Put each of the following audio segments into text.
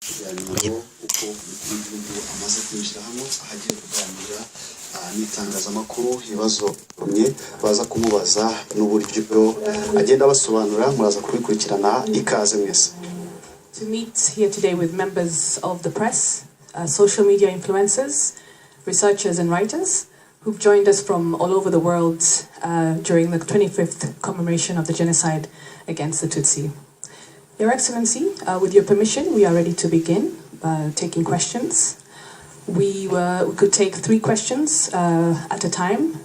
ikiganiro uko igihugu amaze kwinjira hano ahagiye kuganira n'itangazamakuru ibibazo bamwe baza kumubaza n'uburyo agenda basobanura muraza kubikurikirana ikaze mwese. To meet here today with members of the press, social media influencers, researchers and writers who've joined us from all over the world during the 25th commemoration of the genocide against the Tutsi. Your Excellency, with your permission, we are ready to begin taking questions. We could take 3 questions at a time.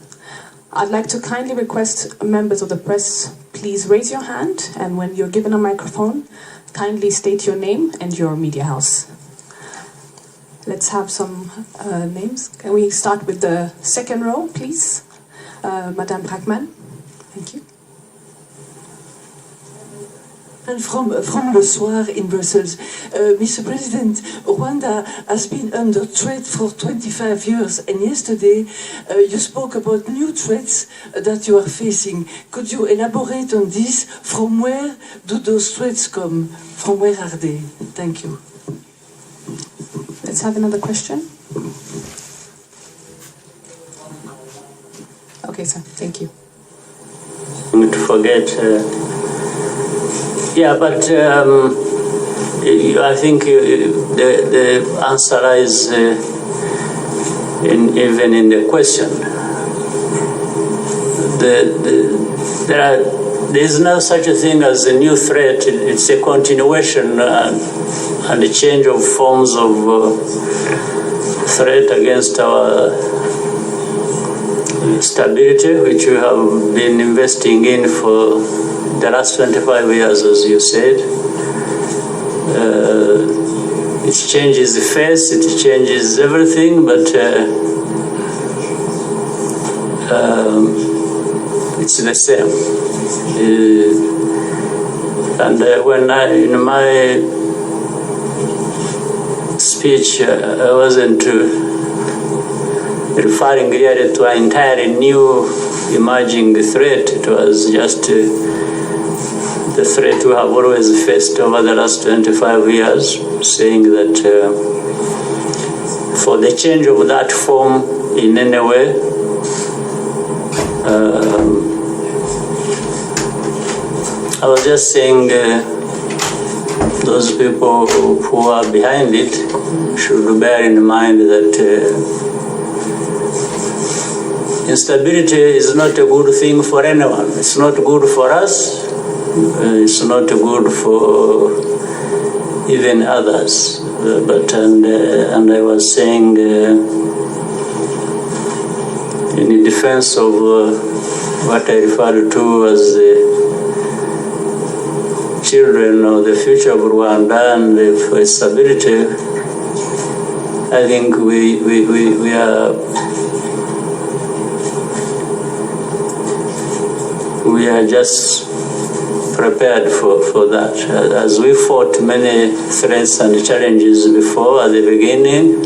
I'd like to kindly request members of the press, please raise your hand, and when you're given a microphone, kindly state your name and your media house. Let's have some names. Can we start with the second row, please? Madame Brackman. Thank you. And from Le Soir in Brussels. Mr. President, Rwanda has been under threat for 25 years, and yesterday you spoke about new threats that you are facing. Could you elaborate on this? From where do those threats come? From where are they? Thank you. Let's have another question. Okay, sir. Thank you. To forget. Yeah, but I think the answer lies even in the question. There is no such a thing as a new threat. It's a continuation and a change of forms of threat against our stability, which we have been investing in for the last 25 years, as you said. It changes the face, it changes everything, but it's the same. And when in my speech, I wasn't referring really to an entirely new emerging threat. It was just the threat we have always faced over the last 25 years, saying that for the change of that form in any way, I was just saying those people who are behind it should bear in mind that instability is not a good thing for anyone. It's not good for us. It's not good for even others. And I was saying in defense of what I referred to as the children of the future of Rwanda and for stability, I think we are just prepared for that. As we fought many threats and challenges before at the beginning,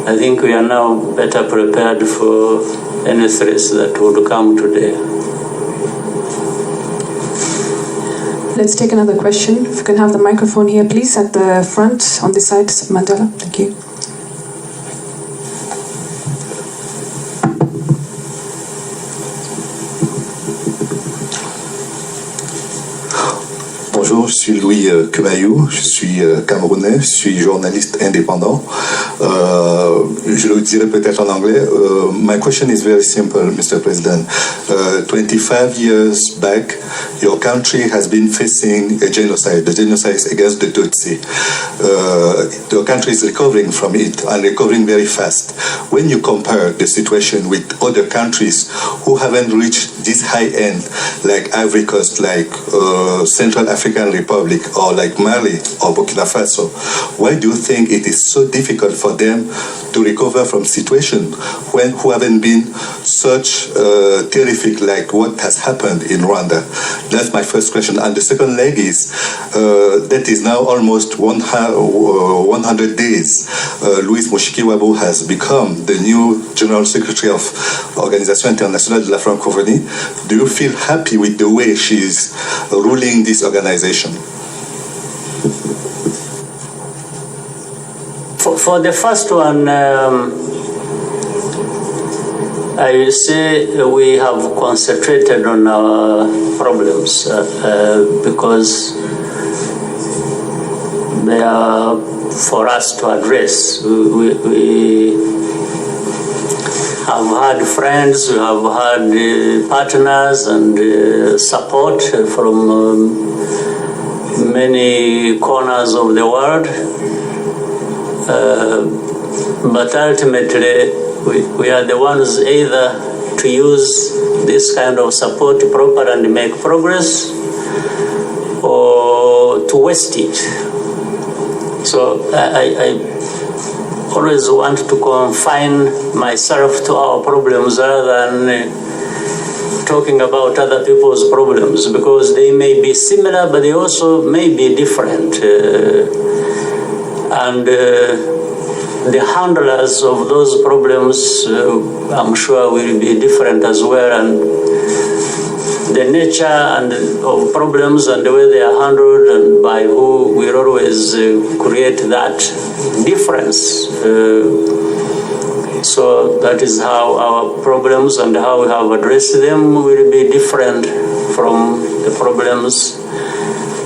I think we are now better prepared for any threats that would come today. Let's take another question. If you can have the microphone here, please, at the front on this side, Mandela. Thank you. Bonjour, je suis Louis Kwibuka25, je suis camerounais, je suis journaliste indépendant. Je le dirai peut-être en anglais. My question is very simple, Mr. President. 25 years back, your country has been facing a genocide, the genocide against the Tutsi. Your country is recovering from it and recovering very fast. When you compare the situation with other countries who haven't reached this high end, like Ivory Coast, like Central African Republic, or like Mali or Burkina Faso, why do you think it is so difficult for them to recover from situation who haven't been such terrific like what has happened in Rwanda? That's my first question. And the second leg is that is now almost 100 days. Louis Mushikiwabo has become the new General Secretary of Organisation Internationale de la Francophonie. Do you feel happy with the way she's ruling this organization? For the first one, I say we have concentrated on our problems because they are for us to address. We have had friends, we have had partners and support from many corners of the world. But ultimately, we are the ones either to use this kind of support proper and make progress, or to waste it. So I always want to confine myself to our problems rather than talking about other people's problems, because they may be similar, but they also may be different. And the handlers of those problems, I'm sure, will be different as well. And the nature of problems and the way they are handled and by who will always create that difference. So that is how our problems and how we have addressed them will be different from the problems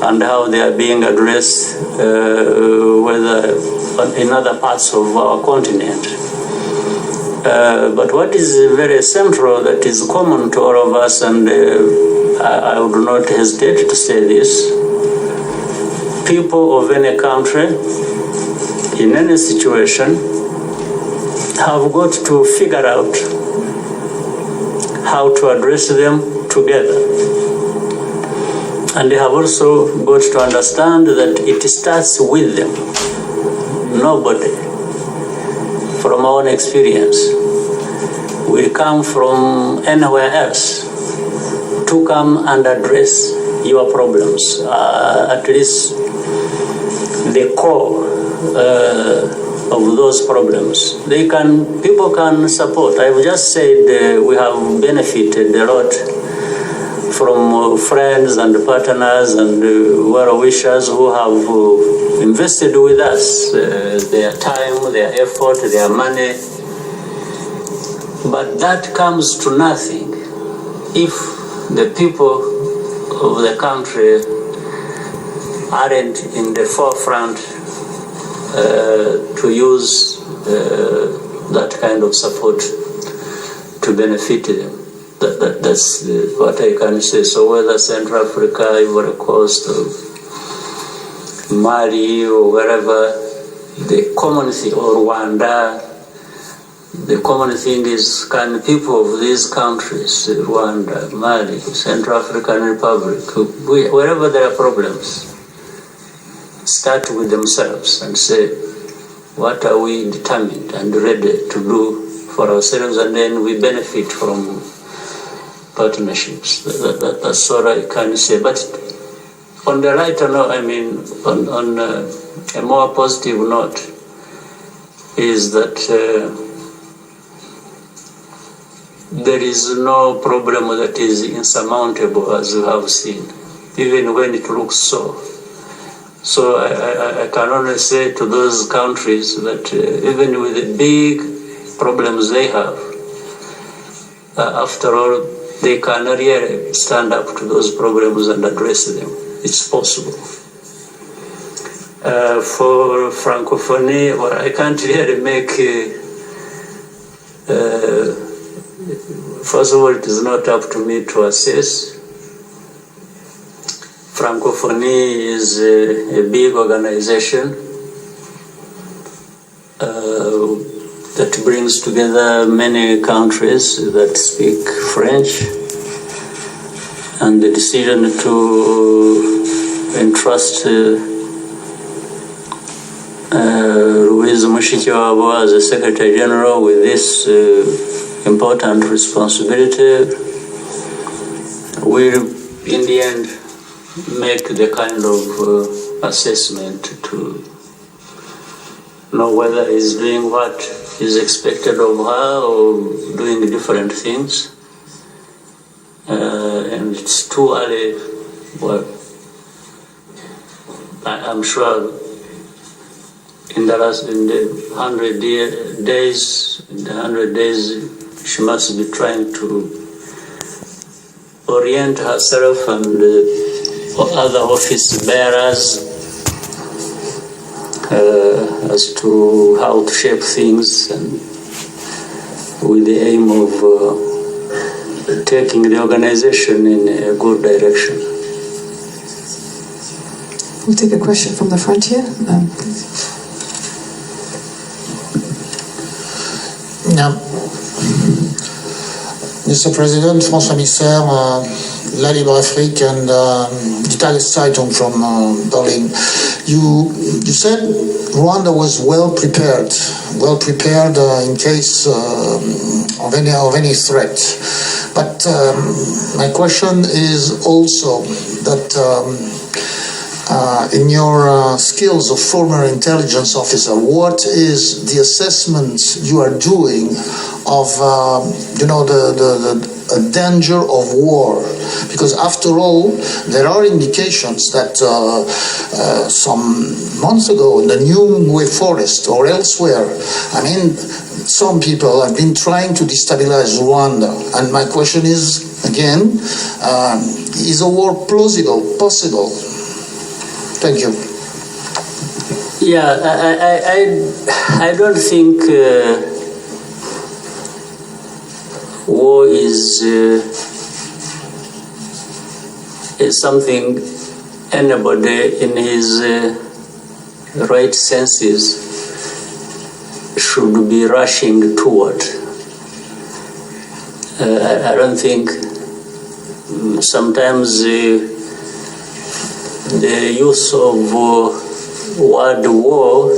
and how they are being addressed, whether in other parts of our continent. But what is very central, that is common to all of us, and I would not hesitate to say this: people of any country, in any situation, have got to figure out how to address them together. And they have also got to understand that it starts with them. Nobody, from our own experience, will come from anywhere else to come and address your problems. At least the core of those problems. People can support. I've just said we have benefited a lot from friends and partners and well-wishers who have invested with us their time, their effort, their money. But that comes to nothing if the people of the country aren't in the forefront to use that kind of support to benefit them. That's what I can say. So whether Central Africa, Ivory Coast, or Mali, or wherever, the common thing, or Rwanda, the common thing is, can people of these countries, Rwanda, Mali, Central African Republic, wherever there are problems, start with themselves and say, what are we determined and ready to do for ourselves, and then we benefit from partnerships. That's all I can say. But on the lighter note, on a more positive note, is that there is no problem that is insurmountable, as you have seen, even when it looks so. So I can only say to those countries that even with the big problems they have, after all, they can really stand up to those problems and address them. It's possible. For Francophonie, well, I can't really make... first of all, it is not up to me to assess. Francophonie is a big organization that brings together many countries that speak French, and the decision to entrust Louise Mushikiwabo as a Secretary General with this important responsibility will, in the end, make the kind of assessment to know whether he's doing what is expected of her or doing different things. And it's too early. Well, I'm sure in the 100 days, she must be trying to orient herself and other office bearers as to how to shape things, and with the aim of taking the organization in a good direction. We'll take a question from the front here. Mr. President, François Misser, La Libre Afrique and Die Tageszeitung from Berlin. You said Rwanda was well prepared in case of any threat. But my question is also that in your skills of former intelligence officer, what is the assessment you are doing of the danger of war? Because after all, there are indications that some months ago in the Nyungwe forest or elsewhere, some people have been trying to destabilize Rwanda. And my question is, again, is a war possible? Thank you. Yeah, I don't think war is something anybody in his right senses should be rushing toward. I don't think sometimes the use of word war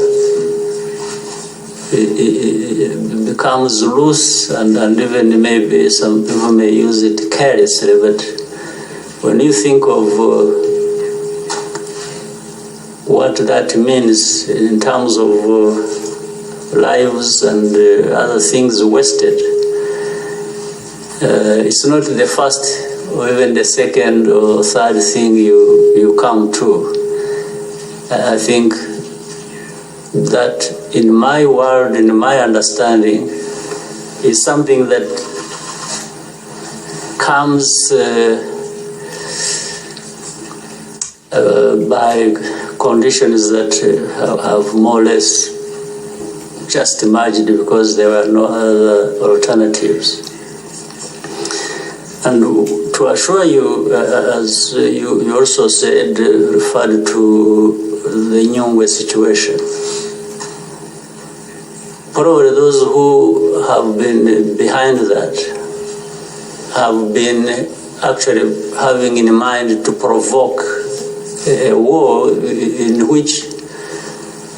becomes loose, and even maybe some people may use it carelessly, but when you think of what that means in terms of lives and other things wasted, it's not the first or even the second or third thing you come to. I think that in my world, in my understanding, is something that comes by conditions that have more or less just emerged because there were no other alternatives. And to assure you, as you also said, referred to the Nyungwe situation, probably those who have been behind that have been actually having in mind to provoke a war in which,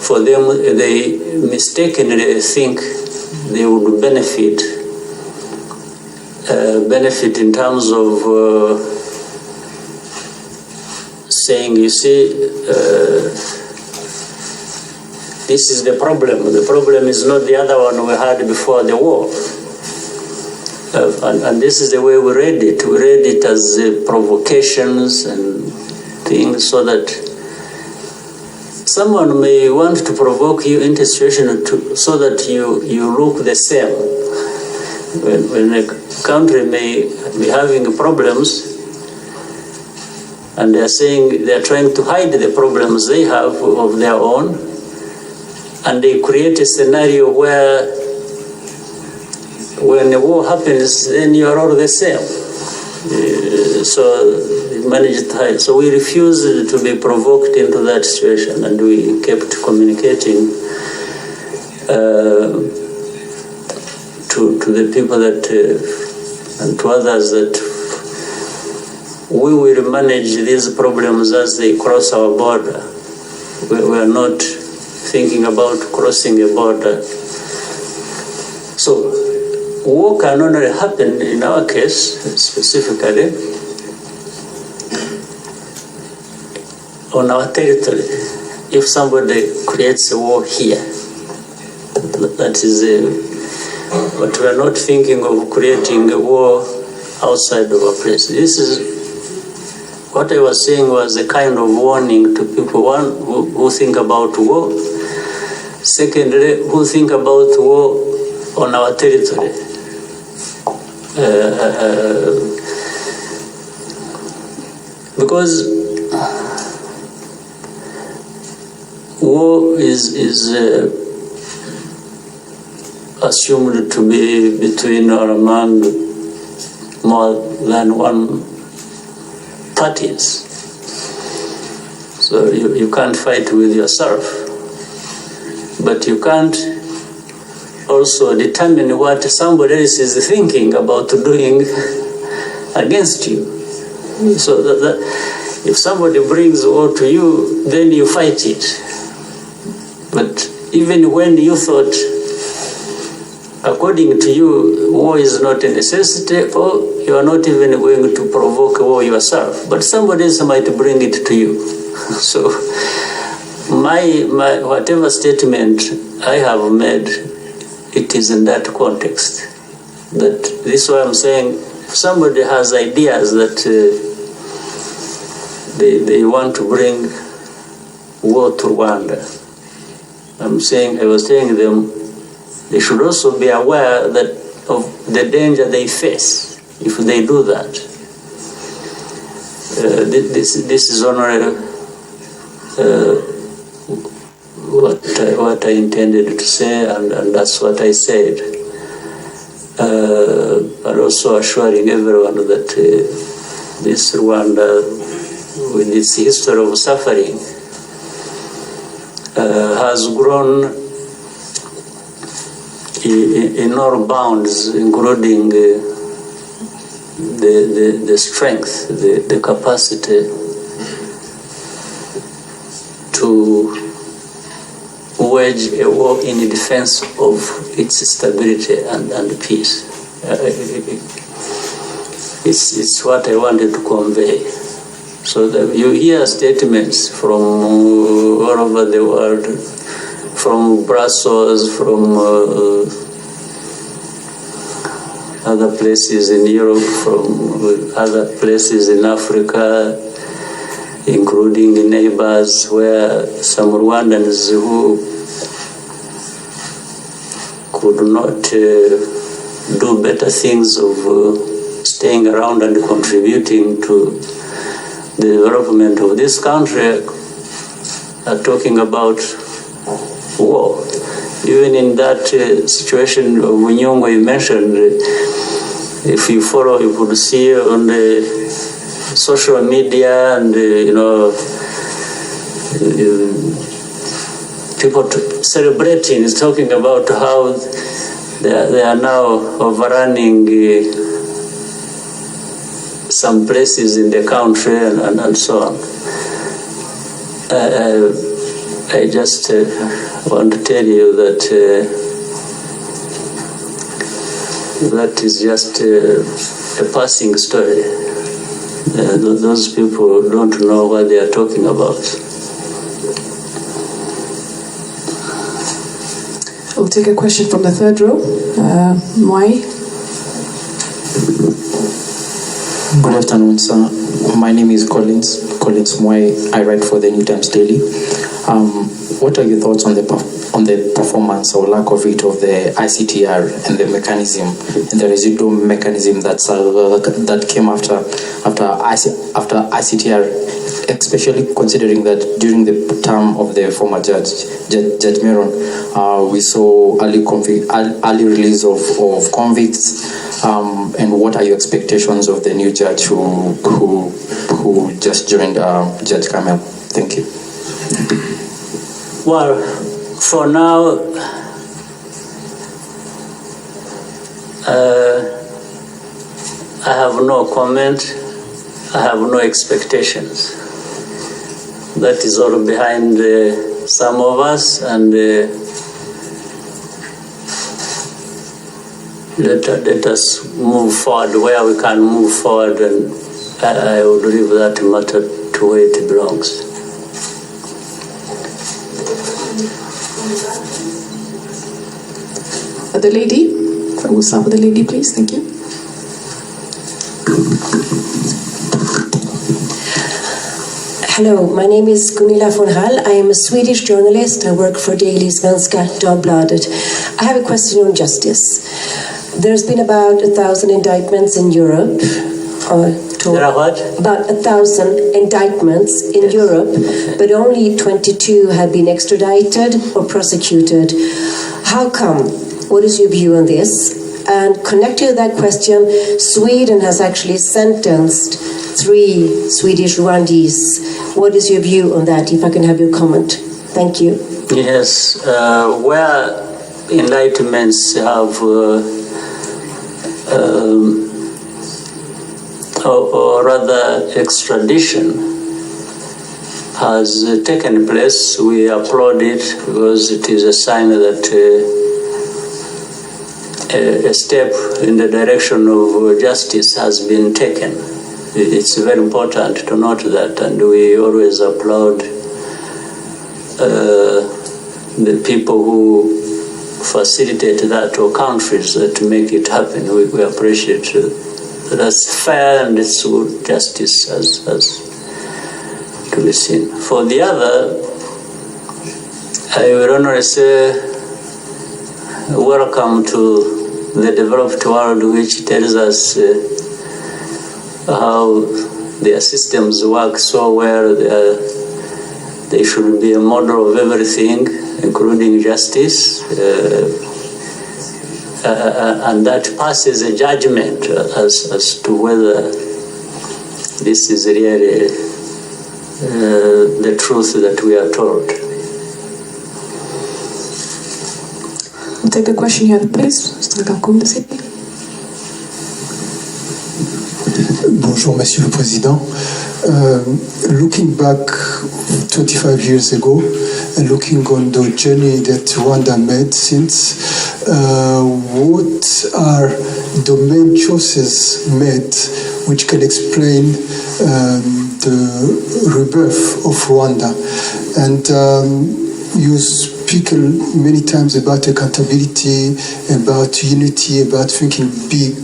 for them, they mistakenly think they would benefit in terms of saying, you see, this is the problem. The problem is not the other one we had before the war. And this is the way we read it. We read it as provocations and things, so that someone may want to provoke you into a situation so that you look the same. When a country may be having problems, and they are saying they are trying to hide the problems they have of their own, and they create a scenario where when a war happens, then you are all the same. So managed to hide. So we refused to be provoked into that situation, and we kept communicating to the people that and to others that we will manage these problems as they cross our border. We are not thinking about crossing a border. So war can only happen in our case specifically on our territory if somebody creates a war here. That is but we are not thinking of creating a war outside of our place. This is what I was saying was a kind of warning to people who think about war, Secondly, who think about war on our territory. Because war is assumed to be between or among more than one parties. So you can't fight with yourself, but you can't also determine what somebody else is thinking about doing against you. So that if somebody brings war to you, then you fight it. But even when you thought, according to you, war is not a necessity, or you are not even going to provoke war yourself, but somebody else might bring it to you. So my whatever statement I have made, it is in that context. That this is why I'm saying, if somebody has ideas that they want to bring war to Rwanda, I was telling them, they should also be aware that of the danger they face if they do that. This is only what I intended to say, and that's what I said. But also assuring everyone that this Rwanda, with its history of suffering, has grown in all bounds, including the strength, the capacity to wage a war in defense of its stability and peace. It's what I wanted to convey. So that you hear statements from all over the world, from Brussels, from other places in Europe, from other places in Africa, including neighbors, where some Rwandans who could not do better things of staying around and contributing to the development of this country are talking about war. Even in that situation of Bunyongo you mentioned, if you follow, you could see on the social media and people celebrating, talking about how they are now overrunning some places in the country and so on. I just want to tell you that that is just a passing story. Those people don't know what they are talking about. We'll take a question from the third row. Mwai. Good afternoon, sir. My name is Collins Mwai. I write for the New Times Daily. What are your thoughts on the performance or lack of it of the ICTR and the mechanism and the residual mechanism that came after ICTR, especially considering that during the term of the former Judge Meron, we saw early release of convicts, and what are your expectations of the new judge who just joined Judge Kamel? Thank you. Well, for now, I have no comment. I have no expectations. That is all behind some of us, and let us move forward where we can move forward, and I would leave that matter to where it belongs. The lady. We'll start with the lady, please. Thank you. Hello, my name is Gunilla von Hall. I am a Swedish journalist. I work for Daily Svenska Dagbladet. I have a question on justice. There's been about 1,000 indictments in Europe. There are what? About 1,000 indictments in Europe, but only 22 have been extradited or prosecuted. How come? What is your view on this? And connected to that question, Sweden has actually sentenced 3 Swedish Rwandese. What is your view on that, if I can have your comment? Thank you. Yes, where enlightenments have or rather extradition has taken place, we applaud it because it is a sign that a step in the direction of justice has been taken. It's very important to note that, and we always applaud the people who facilitate that, or countries that make it happen. We appreciate it. That's fair and it's good justice has to be seen. For the other, I would only say welcome to the developed world, which tells us how their systems work so well. They should be a model of everything, including justice. And that passes a judgment as to whether this is really the truth that we are told. We'll take a question here, please. Bonjour, Monsieur le Président. Looking back 25 years ago and looking on the journey that Rwanda made since, what are the main choices made which can explain the rebirth of Rwanda? And you speak many times about accountability, about unity, about thinking big.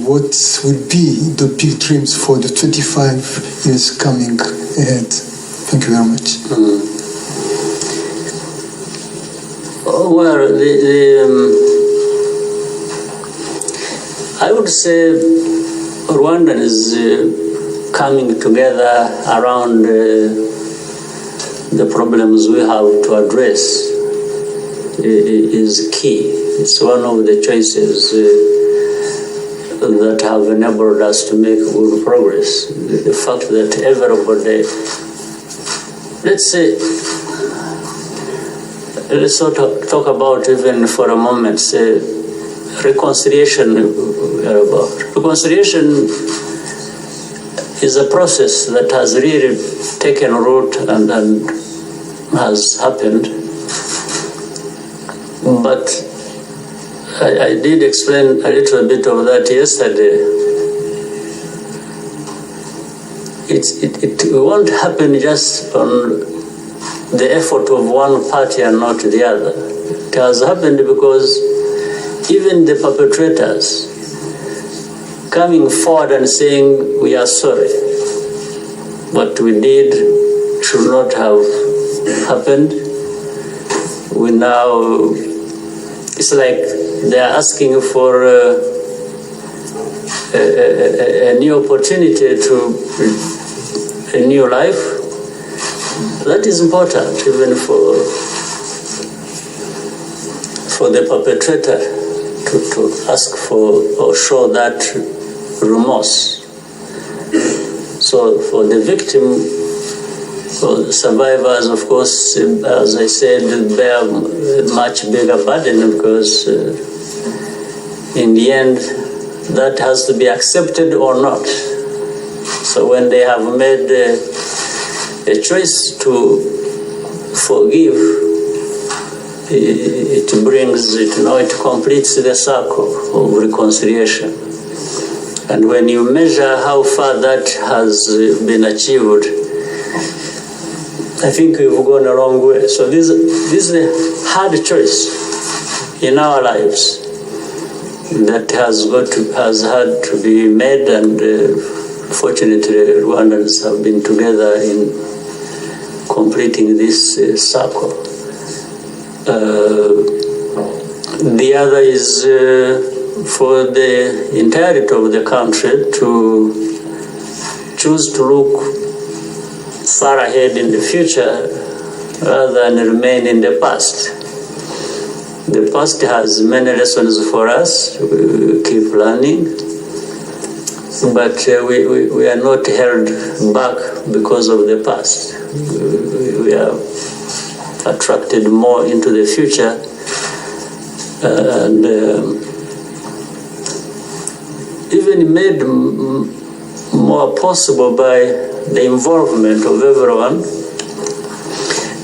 What will be the big dreams for the 25 years coming ahead? Thank you very much. Well, I would say Rwanda is coming together around the problems we have to address is key. It's one of the choices that have enabled us to make good progress. The fact that everybody, let's talk about even for a moment, say, reconciliation. Reconciliation is a process that has really taken root and has happened. But I did explain a little bit of that yesterday. It won't happen just on the effort of one party and not the other. It has happened because even the perpetrators coming forward and saying, we are sorry, what we did should not have happened. We now, it's like they're asking for a new opportunity to a new life. That is important even for the perpetrator to ask for or show that remorse. So for the victim, for the survivors, of course, as I said, bear a much bigger burden because in the end, that has to be accepted or not. So when they have made a choice to forgive, it brings it, it completes the circle of reconciliation. And when you measure how far that has been achieved, I think we've gone a long way. So this is a hard choice in our lives that has had to be made, and fortunately, Rwandans have been together in completing this circle. The other is for the entirety of the country to choose to look far ahead in the future rather than remain in the past. The past has many lessons for us. We keep learning, but we are not held back because of the past. We are attracted more into the future, and even made more possible by the involvement of everyone,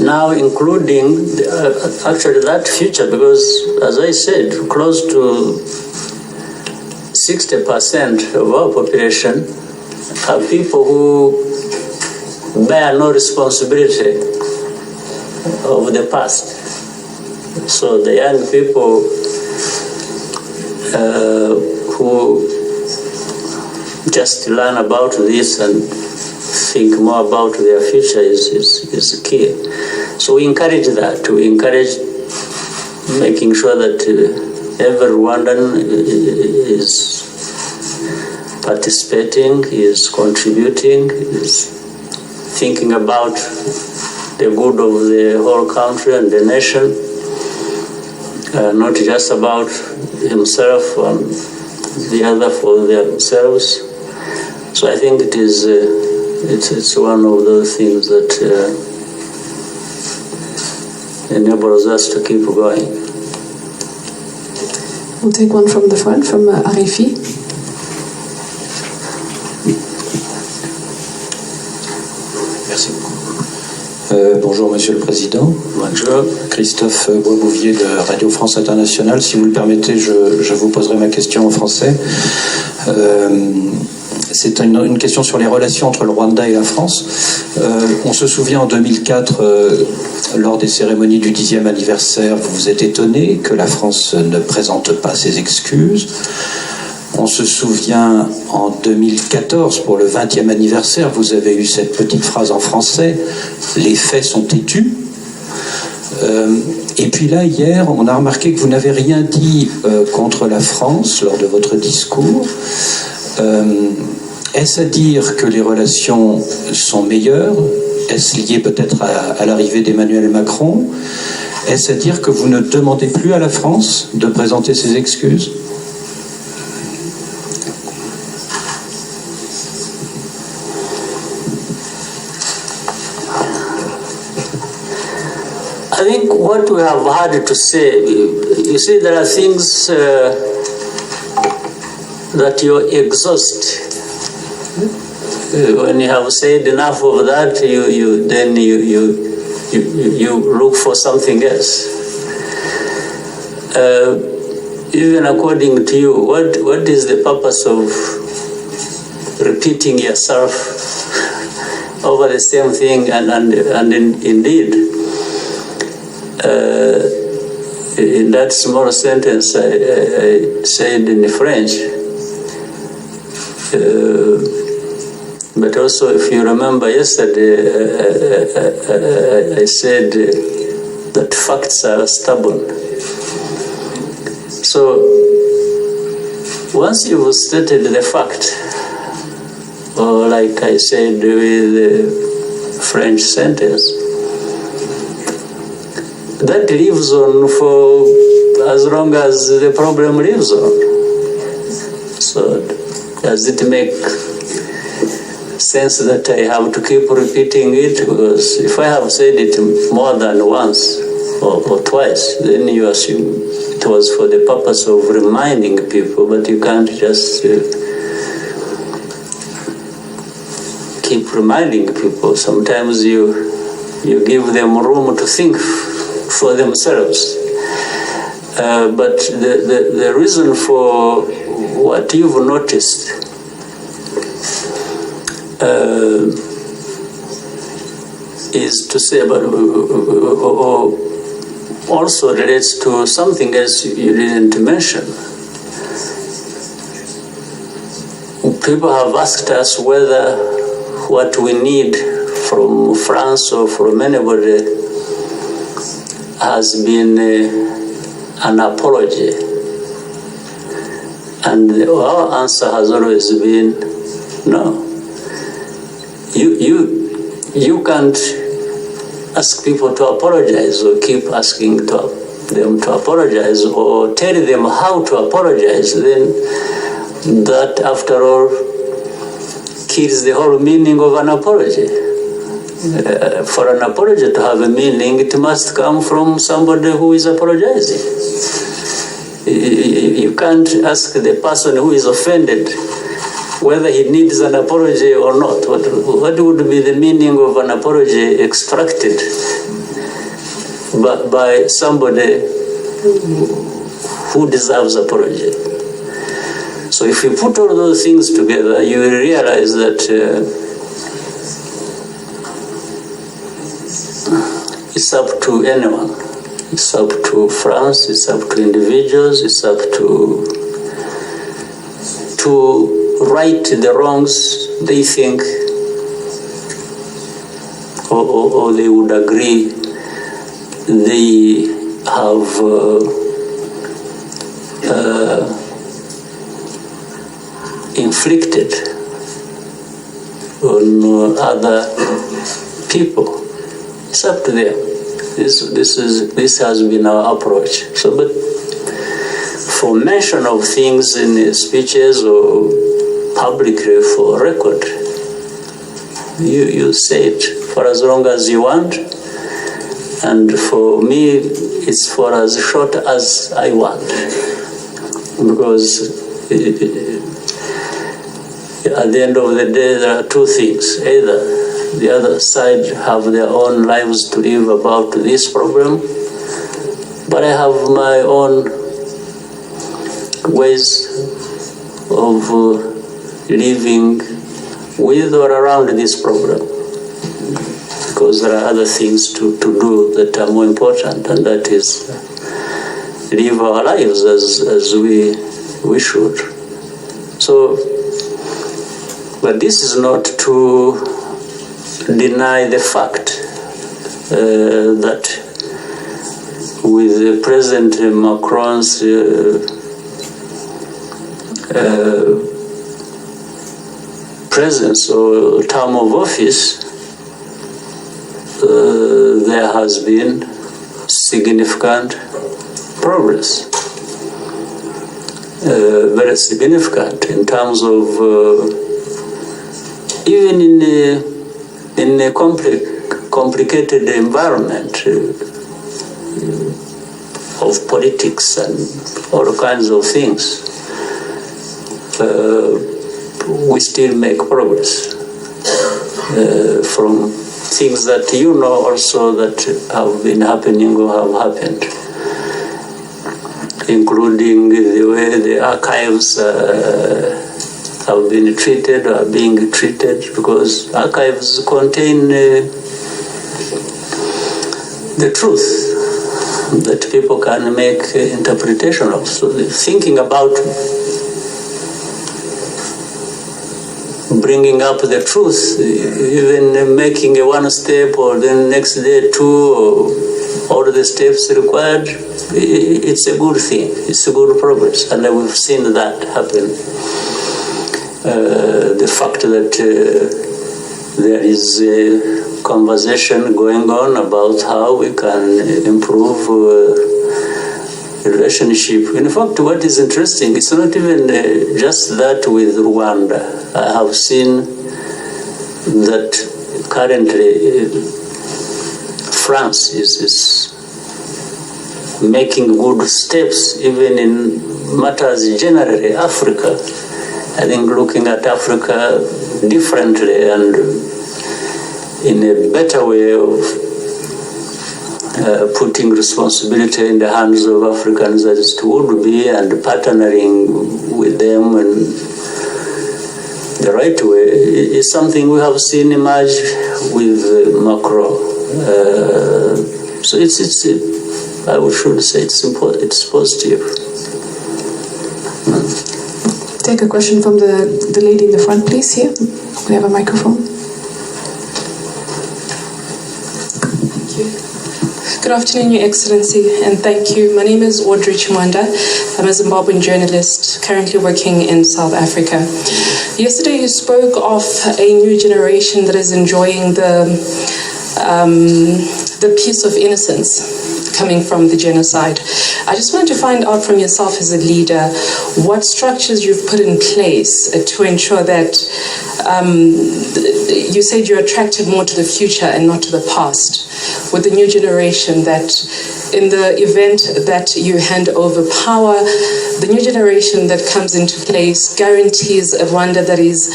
now including actually that future, because as I said, close to 60% of our population are people who bear no responsibility of the past. So the young people who just learn about this and think more about their future is key. So we encourage that. We encourage making sure that every Rwandan is participating, is contributing, is thinking about the good of the whole country and the nation, not just about himself and the other for themselves. So I think it is it's one of those things that enables us to keep going. We'll take one from the front, from Arifi. Merci beaucoup. Bonjour Monsieur le Président. Bonjour. Christophe Boisbouvier de Radio France Internationale. Si vous le permettez, je vous poserai ma question en français. C'est une question sur les relations entre le Rwanda et la France. On se souvient en 2004, lors des cérémonies du 10e anniversaire, vous vous êtes étonné que la France ne présente pas ses excuses. On se souvient en 2014, pour le 20e anniversaire, vous avez eu cette petite phrase en français, « Les faits sont têtus ». Et puis là, hier, on a remarqué que vous n'avez rien dit contre la France lors de votre discours. Est-ce à dire que les relations sont meilleures? Est-ce lié peut-être à l'arrivée d'Emmanuel Macron? Est-ce à dire que vous ne demandez plus à la France de présenter ses excuses? I think what we have had to say, you see, there are things that you exhaust. When you have said enough of that, you look for something else. Even according to you, what is the purpose of repeating yourself over the same thing? And indeed, in that small sentence I said in French, but also if you remember yesterday, I said that facts are stubborn. So once you've stated the fact, or like I said with the French sentence, that lives on for as long as the problem lives on. So does it make sense that I have to keep repeating it? Because if I have said it more than once or twice, then you assume it was for the purpose of reminding people, but you can't just keep reminding people. Sometimes you give them room to think for themselves. But the reason for what you've noticed is to say about, or also relates to something else you didn't mention. people have asked us whether what we need from France or from anybody has been an apology. And our answer has always been no. You can't ask people to apologize or keep asking them to apologize or tell them how to apologize. Then that, after all, kills the whole meaning of an apology. For an apology to have a meaning, it must come from somebody who is apologizing. You can't ask the person who is offended whether he needs an apology or not. What would be the meaning of an apology extracted by somebody who deserves apology? So if you put all those things together, you will realize that it's up to anyone. It's up to France, it's up to individuals, it's up to right the wrongs they think or they would agree they have inflicted on other people. It's up to them. This has been our approach. So, but for mention of things in speeches or publicly for record, you say it for as long as you want, and for me, it's for as short as I want, because at the end of the day, there are two things. Either the other side have their own lives to live about this problem, but I have my own ways of living with or around this problem, because there are other things to do that are more important, and that is live our lives as we should. So, but this is not to deny the fact that with President Macron's presence or term of office, there has been significant progress, very significant in terms of even in a complicated environment of politics and all kinds of things. We still make progress from things that you know also that have been happening or have happened, including the way the archives have been treated or are being treated, because archives contain the truth that people can make interpretation of. So thinking about bringing up the truth, even making a one step or then next day two, or all the steps required, it's a good thing. It's a good progress, and we've seen that happen. The fact that there is a conversation going on about how we can improve relationship. In fact, what is interesting, it's not even just that with Rwanda. I have seen that currently France is making good steps even in matters generally. Africa, I think looking at Africa differently and in a better way of putting responsibility in the hands of Africans as it would be, and partnering with them in the right way, is something we have seen emerge with Macron. So I should say it's positive. Take a question from the lady in the front, please. Here, we have a microphone. Thank you. Good afternoon, Your Excellency, and thank you. My name is Audrey Chimwanda. I'm a Zimbabwean journalist currently working in South Africa. Yesterday you spoke of a new generation that is enjoying the peace of innocence coming from the genocide. I just wanted to find out from yourself as a leader what structures you've put in place to ensure that you said you're attracted more to the future and not to the past with the new generation, that in the event that you hand over power, the new generation that comes into place guarantees a Rwanda that is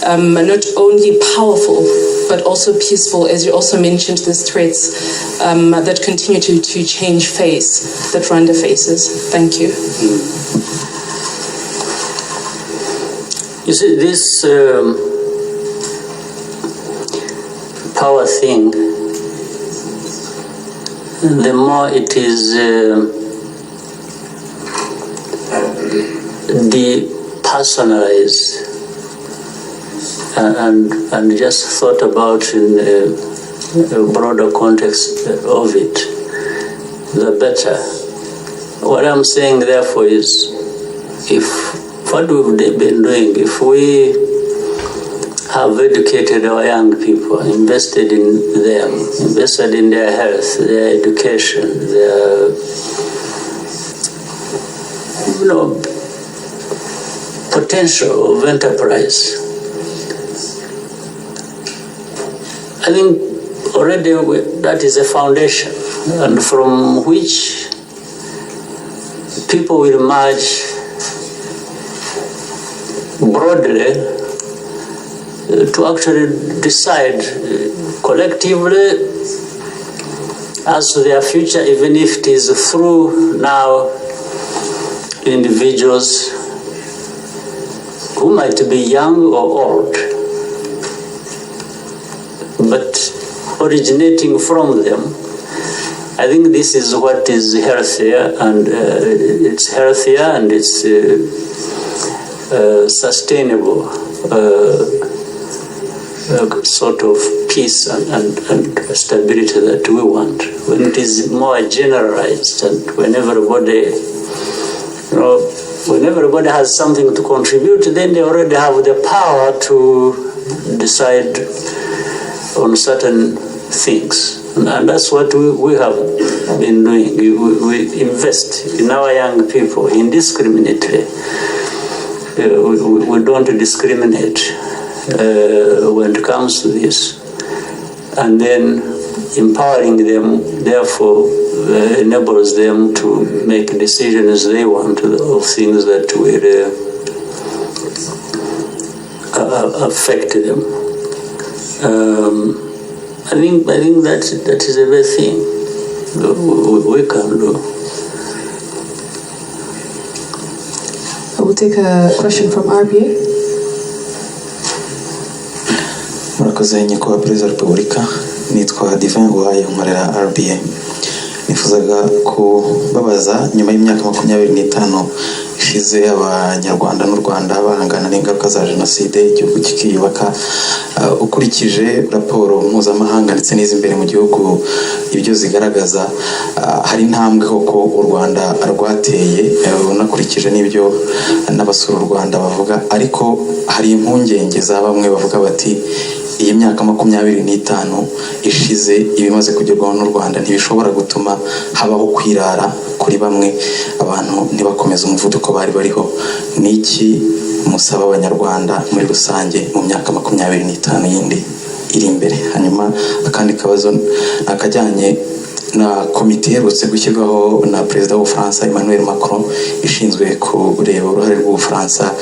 not only powerful but also peaceful, as you also mentioned these threats that continue to change face that Rwanda faces. Thank you. You see, this power thing, the more it is depersonalized and just thought about in a broader context of it, the better. What I'm saying, therefore, is if what we've been doing, if we have educated our young people, invested in them, invested in their health, their education, their, potential of enterprise, I think already that is a foundation, and from which people will emerge broadly to actually decide collectively as to their future, even if it is through now individuals who might be young or old, but originating from them. I think this is what is healthier, and it's healthier and it's sustainable sort of peace and stability that we want. When it is more generalized and when everybody, when everybody has something to contribute, then they already have the power to decide on certain things. And that's what we have been doing. We invest in our young people indiscriminately. We don't discriminate when it comes to this. And then empowering them, therefore, enables them to make decisions they want of things that will affect them. I think that is a big thing we can do. I will take a question from RBA. Murakoze nyakubahwa Perezida wa Repubulika, nitwa Divin Uwaye nkorera RBA. Nifuzaga kubabaza nyuma y'imyaka 25 ishize abanyarwanda n'u Rwanda bahangana n'ingaruka za Genocide, igihugu kikiyubaka, ukurikije raporo mpuzamahanga ndetse n'izimbere mu gihugu ibyo zigaragaza, hari intambwe koko u Rwanda rwateye, unakurikije n'ibyo n'abasura u Rwanda bavuga, ariko hari impungenge za bamwe bavuga bati iyi myaka 25 ishize ibimaze kugerwaho n'u Rwanda ntibishobora gutuma habaho kwirara kuri bamwe, abantu ntibakomeza umuvuduko bari bariho. Niki musaba abanyarwanda muri rusange mu myaka 25 yindi iri imbere? Hanyuma akandi kabazo akajyanye na komite iherutse gushyirwaho na Perezida w'Ubufaransa Emmanuel Macron ishinzwe kureba uruhare rw'Ubufaransa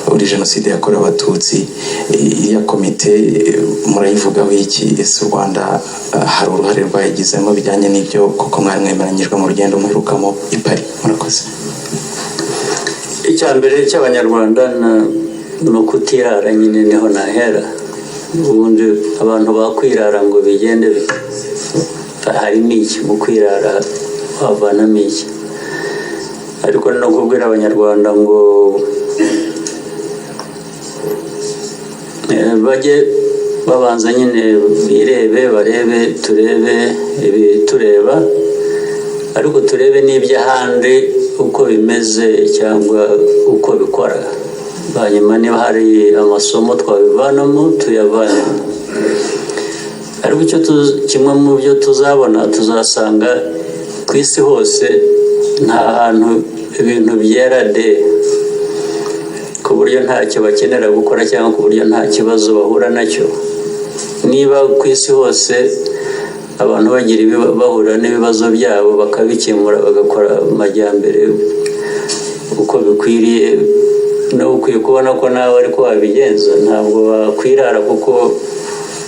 muri Genocide yakorewe Abatutsi. Iya komite murayivugaho iki? Ese u Rwanda hari uruhare rwayigizemo bijyanye n'ibyo koko mwari mwemeranyijwe mu rugendo muherukamo i Paris? Murakoze. Icyambere cy'abanyarwanda no kutirara nyine niho nahera. Ubundi abantu bakwirara ngo bigende hari n'iki mu kwirara, havanamo iki? ariko no kubwira abanyarwanda ngo bajye babanza nyine birebe barebe turebe ibitureba ariko turebe n'iby'ahandi uko bimeze cyangwa uko bikora hanyuma niba hari amasomo twabivanamo tuyavanemo ariko icyo kimwe mu byo tuzabona tuzasanga ku isi hose nta hantu ibintu byera de ku buryo ntacyo bakenera gukora cyangwa ku buryo nta kibazo bahura nacyo niba ku isi hose abantu bahura n'ibibazo byabo bakabikemura bagakora amajyambere uko bikwiriye nawe ukwiye kubona ko nawe ariko wabigenza ntabwo wakwirara kuko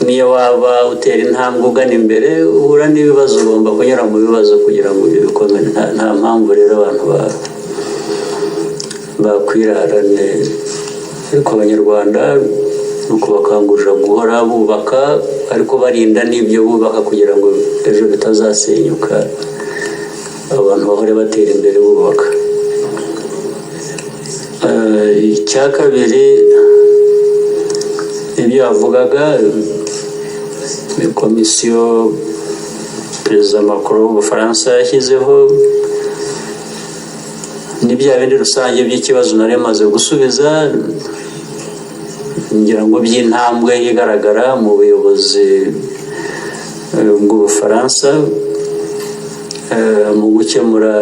niyo waba utera intambwe ugana imbere uhura n'ibibazo ugomba kunyura mu bibazo kugira ngo ibyo bikomere nta mpamvu rero abantu bakwirarane ariko abanyarwanda ni ukubakangurira guhora bubaka ariko barinda n'ibyo bubaka kugira ngo ejo bitazasenyuka abantu bahore batera imbere bubaka icya kabiri ibyo yavugaga komisiyo perezida Macron w'ubufaransa yashyizeho ni bya bindi rusange by'ikibazo nari maze gusubiza ngira ngo by'intambwe igaragara mu buyobozi bw'ubufaransa mu gukemura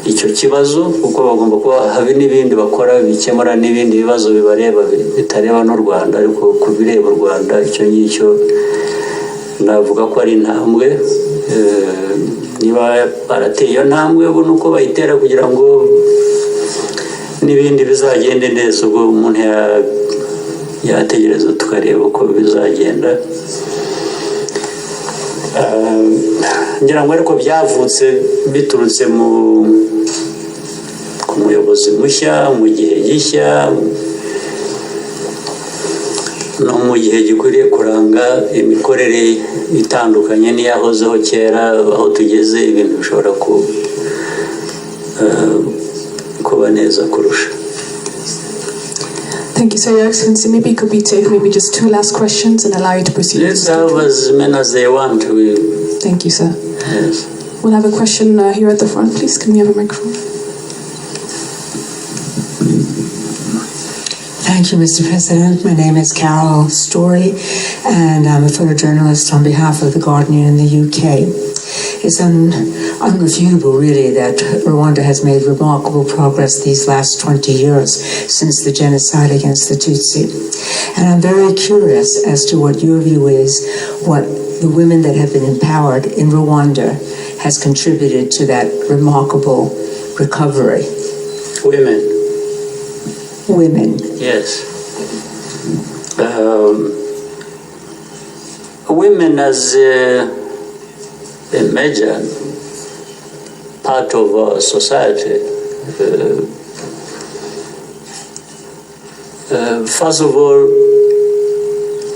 icyo kibazo kuko bagomba kuba habe n'ibindi bakora bikemura n'ibindi bibazo bibareba bitareba n'u Rwanda ariko ku bireba u Rwanda icyo ngicyo navuga ko ari intambwe niba barateye iyo ntambwe ubu nuko bayitera kugira ngo n'ibindi bizagende neza ubwo umuntu yategereza tukareba uko bizagenda ngira ngo ariko byavutse biturutse ku muyobozi mushya mu gihe gishya no mu gihe gikwiriye kuranga imikorere itandukanye n'iyahozeho kera aho tugeze ibintu bishobora kuba neza kurusha. Thank you, sir. Your Excellency, maybe could we take maybe just two last questions and allow you to proceed? Let's have as many as they want. Thank you, sir. Yes. We'll have a question here at the front, please. Can we have a microphone? Thank you, Mr. President. My name is Carol Story, and I'm a photojournalist on behalf of The Guardian in the UK. It's unrefutable, really, that Rwanda has made remarkable progress these last 20 years since the genocide against the Tutsi. And I'm very curious as to what your view is, what the women that have been empowered in Rwanda has contributed to that remarkable recovery. Women. Yes. Women as a major part of our society. First of all,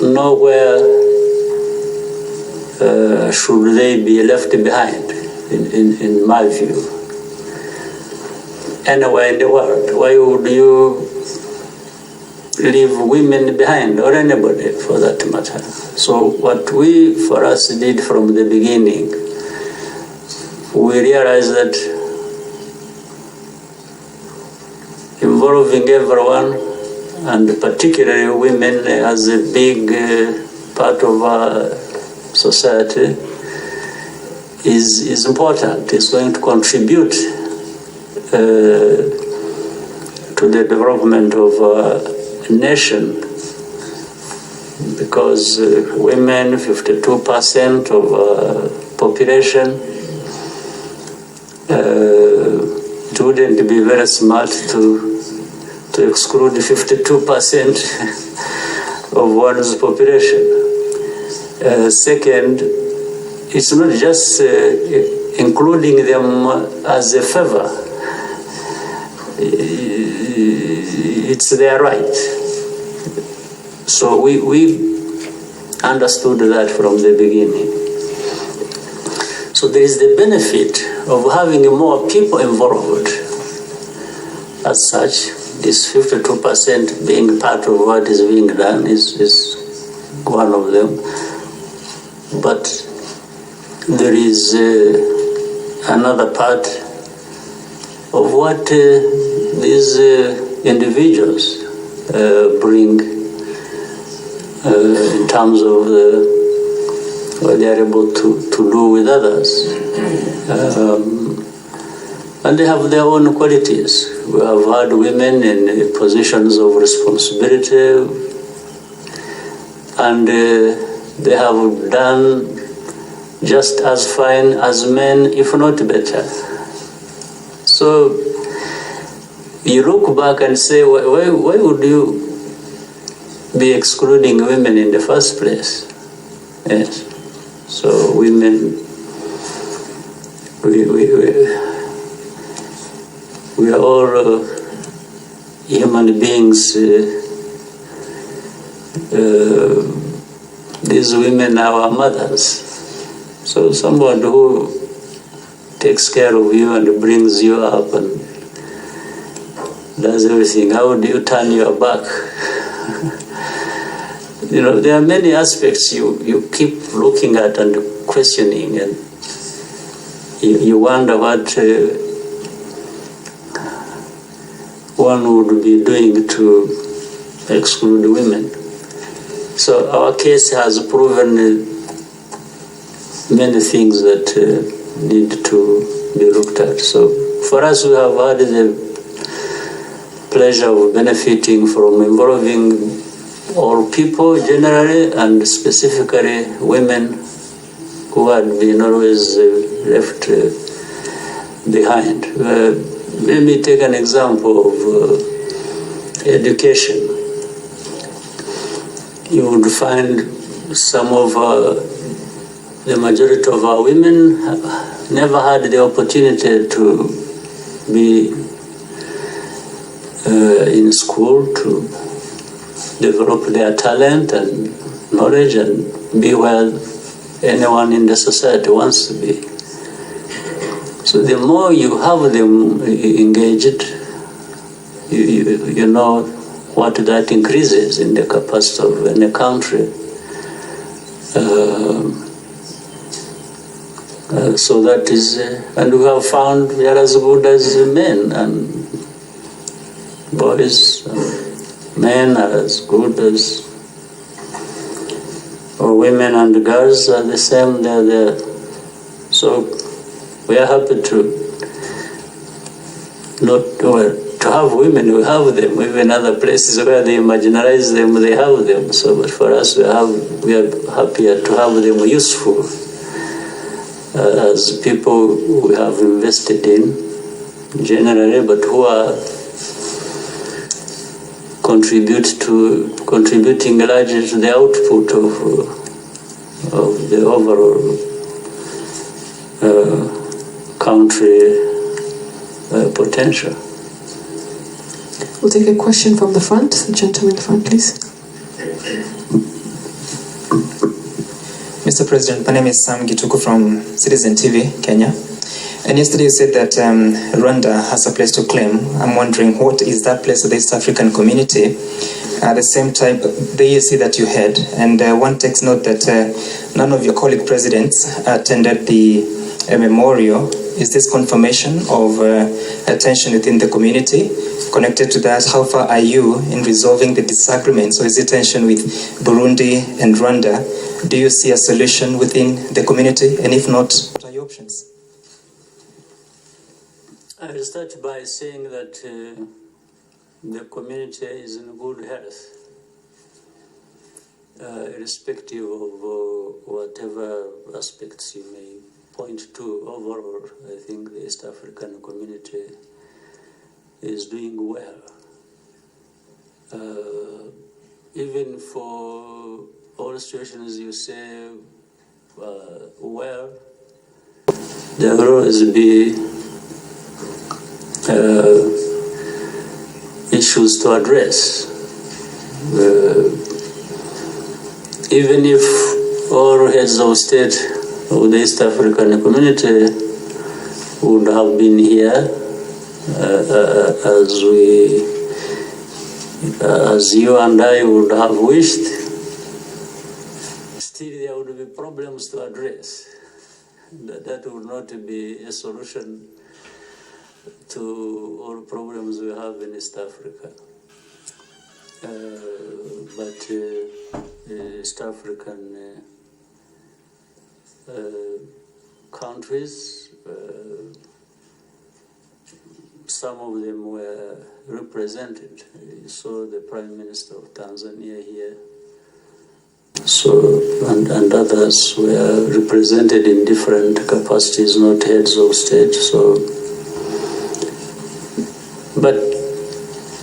nowhere should they be left behind, in my view. Anywhere in the world, why would you leave women behind, or anybody for that matter? So what we, for us, did from the beginning, we realized that involving everyone, and particularly women as a big part of our society, is important. It's going to contribute to the development of a nation, because women, 52% of population, it wouldn't be very smart to exclude 52% of one's population. Second, it's not just including them as a favor. It's their right. So we understood that from the beginning. So there is the benefit of having more people involved. As such, this 52% being part of what is being done is one of them. But there is another part of what these individuals bring in terms of what they are able to do with others. And they have their own qualities. We have had women in positions of responsibility, and they have done just as fine as men, if not better. So you look back and say, why would you be excluding women in the first place? Yes. So women, we are all human beings. These women are our mothers. So someone who takes care of you and brings you up and does everything, how do you turn your back? You know, there are many aspects you keep looking at and questioning, and you wonder what one would be doing to exclude women. So our case has proven many things that need to be looked at. So for us, we have had the pleasure of benefiting from involving all people generally, and specifically women who had been always left behind. Let me take an example of education. You would find some of the majority of our women never had the opportunity to be in school, to develop their talent and knowledge and be where anyone in the society wants to be. So the more you have them engaged, you know what that increases in the capacity of any country. So that is, and we have found they are as good as men, and boys, men are as good as, or women and girls are the same. They're there. So we are happy to have women. We have them. Even other places where they marginalize them, they have them. So, but for us, we are happier to have them useful as people we have invested in generally, but who are contributing largely to the output of the overall country potential. We'll take a question from the front. The gentleman in the front, please. Mr. President, my name is Sam Gituku from Citizen TV, Kenya. And yesterday you said that Rwanda has a place to claim. I'm wondering, what is that place of the East African community? The same type, the EAC that you had. And one takes note that none of your colleague presidents attended the memorial. Is this confirmation of attention within the community? Connected to that, how far are you in resolving the disagreements or hesitation with Burundi and Rwanda? Do you see a solution within the community? And if not, what are your options? I will start by saying that the community is in good health, irrespective of whatever aspects you may point to. Overall, I think the East African community is doing well. Even for all situations you say, well, there will always be issues to address. Even if all heads of state of the East African community would have been here as you and I would have wished, still there would be problems to address. That would not be a solution to all problems we have in East Africa. But East African countries, some of them were represented. You saw the Prime Minister of Tanzania here. So, and others were represented in different capacities, not heads of state. So, but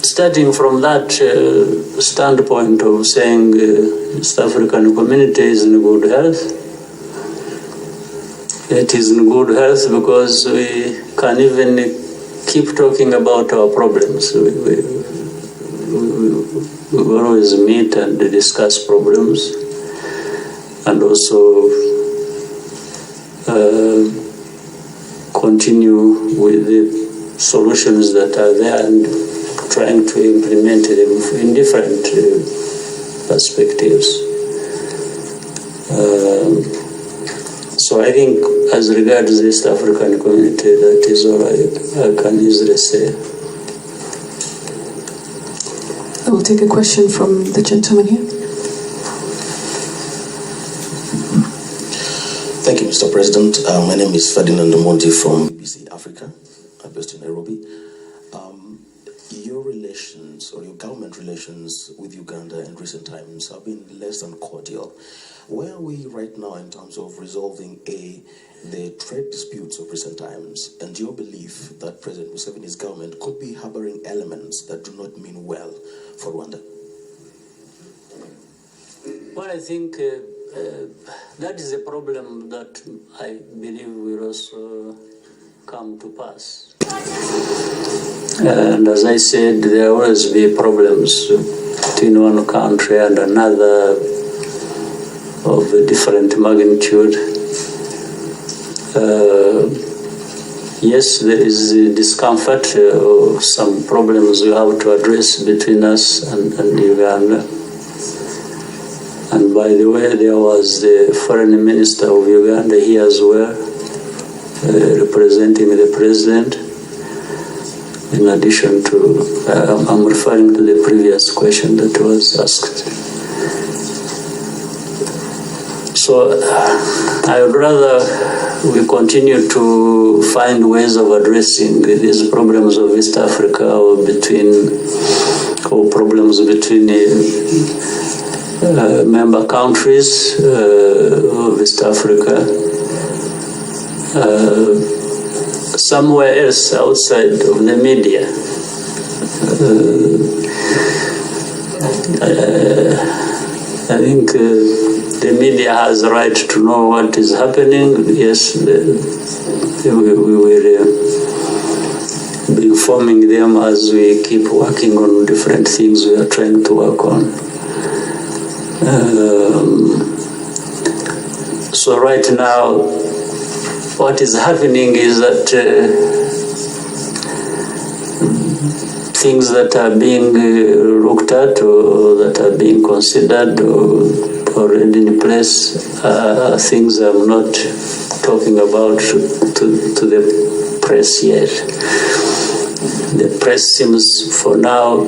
starting from that standpoint of saying East African community is in good health, it is in good health because we can even keep talking about our problems. We always meet and discuss problems, and also continue with the solutions that are there and trying to implement them in different perspectives. So I think as regards the East African community, that is all I can easily say. I will take a question from the gentleman here. Thank you, Mr. President. My name is Ferdinand Monti from BBC Africa, based in Nairobi. Your relations or your government relations with Uganda in recent times have been less than cordial. Where are we right now in terms of resolving the trade disputes of recent times, and your belief that President Museveni's government could be harboring elements that do not mean well for Rwanda? Well, I think that is a problem that I believe will also come to pass. And as I said, there will always be problems between one country and another of a different magnitude. Yes, there is discomfort of some problems we have to address between us and Uganda. And by the way, there was the foreign minister of Uganda here as well, representing the president. In addition to, I'm referring to the previous question that was asked. So I would rather we continue to find ways of addressing these problems of East Africa or problems between member countries of East Africa somewhere else outside of the media. I think the media has the right to know what is happening. Yes, we will be informing them as we keep working on different things we are trying to work on. So right now, what is happening is that things that are being looked at or that are being considered or already in place are things I'm not talking about to the press yet. The press seems for now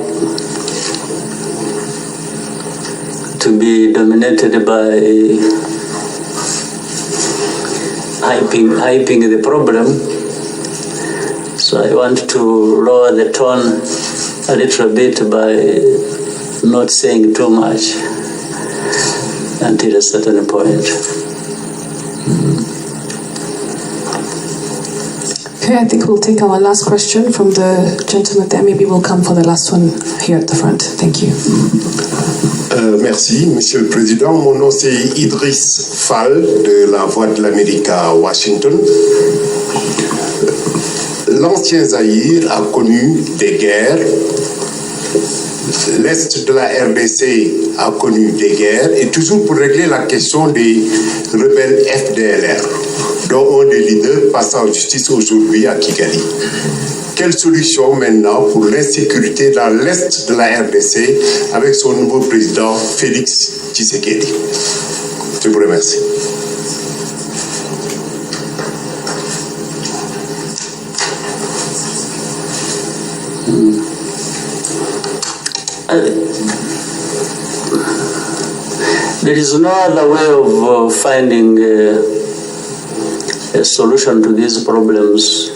to be dominated by hyping the problem. So I want to lower the tone a little bit by not saying too much until a certain point. Okay, I think we'll take our last question from the gentleman there. Maybe we'll come for the last one here at the front. Thank you. Merci, Monsieur le Président. Mon nom c'est Idriss Fall de la Voix de l'Amérique à Washington. L'ancien Zaïre a connu des guerres. L'Est de la RDC a connu des guerres, et toujours pour régler la question des rebelles FDLR. dont un des leaders passe en justice aujourd'hui à Kigali. Quelle solution maintenant pour l'insécurité dans l'est de la RDC avec son nouveau président Félix Tshisekedi? Je vous remercie. There is no other way of finding a solution to these problems,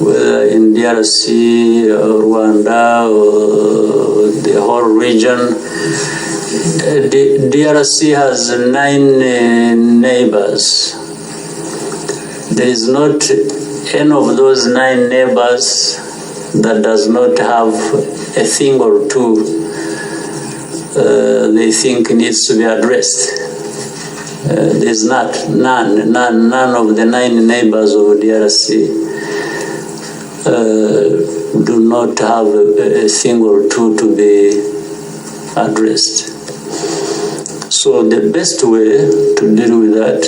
whether in DRC or Rwanda or the whole region. DRC has 9 neighbors. There is not any of those 9 neighbors that does not have a thing or two they think needs to be addressed. There's none of the 9 neighbors of DRC do not have a thing or two to be addressed. So the best way to deal with that,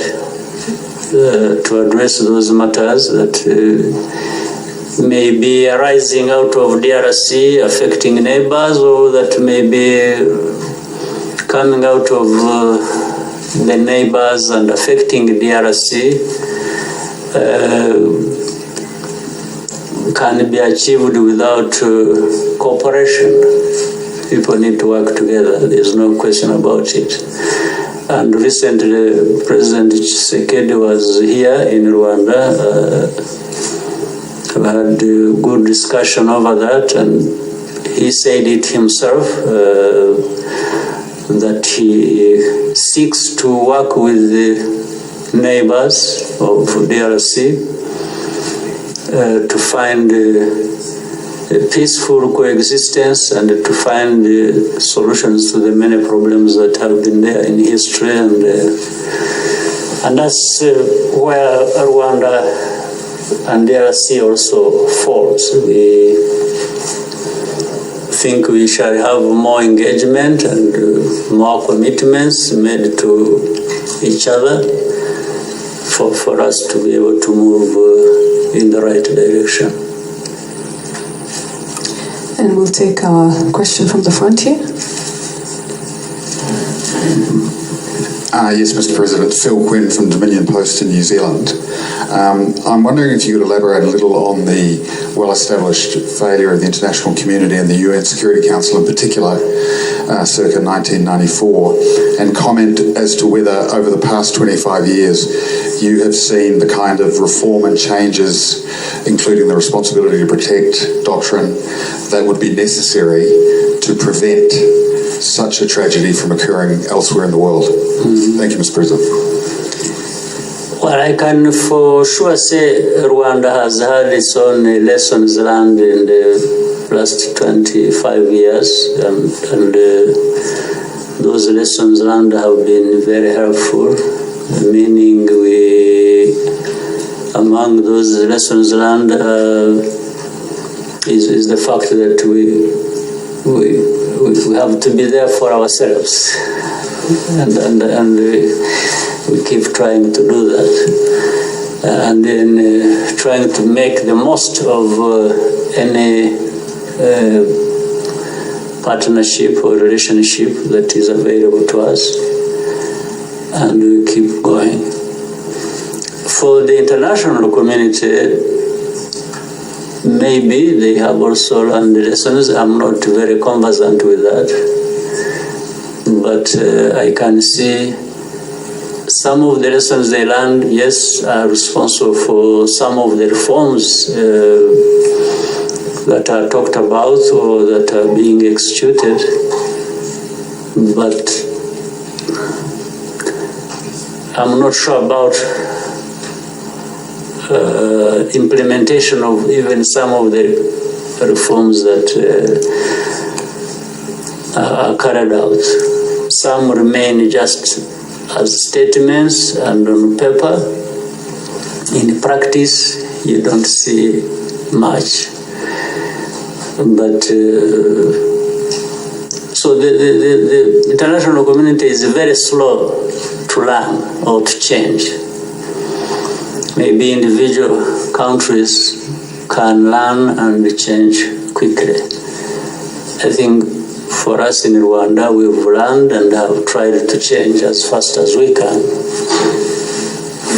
to address those matters that may be arising out of DRC affecting neighbors, or that may be coming out of the neighbors and affecting DRC, can be achieved without cooperation. People need to work together. There's no question about it. And recently, President Tshisekedi was here in Rwanda. We had a good discussion over that, and he said it himself that he seeks to work with the neighbors of DRC to find a peaceful coexistence and to find solutions to the many problems that have been there in history, and that's where Rwanda and DRC also falls. We think we shall have more engagement and more commitments made to each other for us to be able to move in the right direction. And we'll take a question from the front here. Yes, Mr. President. Phil Quinn from Dominion Post in New Zealand. I'm wondering if you could elaborate a little on the well-established failure of the international community and the UN Security Council in particular, circa 1994, and comment as to whether over the past 25 years you have seen the kind of reform and changes, including the responsibility to protect doctrine, that would be necessary to prevent such a tragedy from occurring elsewhere in the world. Thank you, Mr. President. Well, I can for sure say Rwanda has had its own lessons learned in the last 25 years, and those lessons learned have been very helpful, meaning among those lessons learned is the fact that we have to be there for ourselves, and we keep trying to do that, and then trying to make the most of any partnership or relationship that is available to us, and we keep going. For the international community, maybe they have also learned lessons. I'm not very conversant with that, but I can see some of the lessons they learned, yes, are responsible for some of the reforms that are talked about or that are being executed, but I'm not sure about implementation of even some of the reforms that are carried out. Some remain just as statements and on paper. In practice, you don't see much. But so the international community is very slow to learn or to change. maybe individual countries can learn and change quickly. I think for us in Rwanda, we've learned and have tried to change as fast as we can.